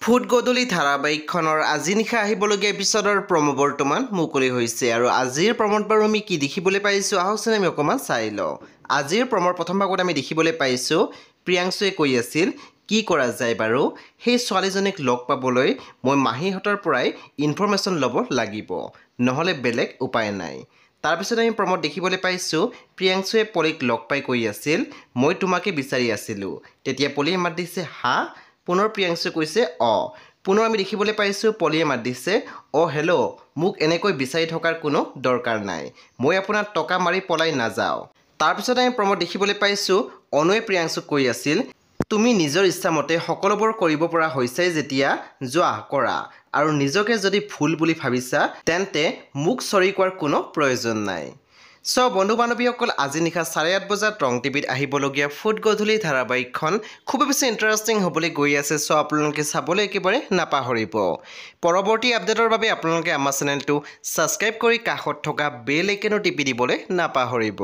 Foot গধূলি ধাৰাবাহিকখনৰ আজি নিশা আহিবলগীয়া এপিছডৰ প্ৰমো বৰ্তমান মুকলি হৈছে আৰু আজিৰ প্ৰমোত বাৰু আমি কি দেখিবলৈ পাইছোঁ আহকচোন আমি অকণমান চাই লওঁ। আজিৰ প্ৰমৰ প্ৰথম ভাগত আমি দেখিবলৈ পাইছোঁ প্ৰিয়াংশুৱে কৈ আছিল কি কৰা যায় বাৰু সেই ছোৱালীজনীক লগ পাবলৈ মই মাহীহঁতৰ পৰাই ইনফৰমেশ্যন ল'ব লাগিব, নহ'লে বেলেগ উপায় নাই। তাৰপিছত আমি প্ৰমোত দেখিবলৈ পাইছোঁ প্ৰিয়াংশুৱে পলীক লগ পাই কৈ আছিল মই তোমাকে বিচাৰি আছিলোঁ। তেতিয়া পলীয়ে মাত দিছে হা? পুনৰ প্ৰিয়াংশুৱে কৈছে পুনৰ আমি দেখিবলৈ পাইছোঁ পলীয়ে মাত দিছে হেল্ল' মোক এনেকৈ বিচাৰি থকাৰ কোনো দৰকাৰ নাই, মই আপোনাৰ টকা মাৰি পলাই নাযাওঁ। তাৰপিছত আমি প্ৰমোত দেখিবলৈ পাইছোঁ অনুৱে প্ৰিয়াংশুক কৈ আছিল তুমি নিজৰ ইচ্ছামতে সকলোবোৰ কৰিব পৰা হৈছাই যেতিয়া যোৱা কৰা, আৰু নিজকে যদি ভুল বুলি ভাবিছা তেন্তে মোক চৰি কোৱাৰ কোনো প্ৰয়োজন নাই। বন্ধু বান্ধৱীসকল আজি নিশা 8:30 বজাত ৰং টিভিত আহিবলগীয়া ফুট গধূলি ধাৰাবাহিকখন খুবেই বেছি ইণ্টাৰেষ্টিং হ'বলৈ গৈ আছে। আপোনালোকে চাবলৈ একেবাৰে নাপাহৰিব। পৰৱৰ্তী আপডেটৰ বাবে আপোনালোকে আমাৰ চেনেলটো ছাবস্ক্ৰাইব কৰি কাষত থকা বেল আইকনো টিপি দিবলৈ নাপাহৰিব।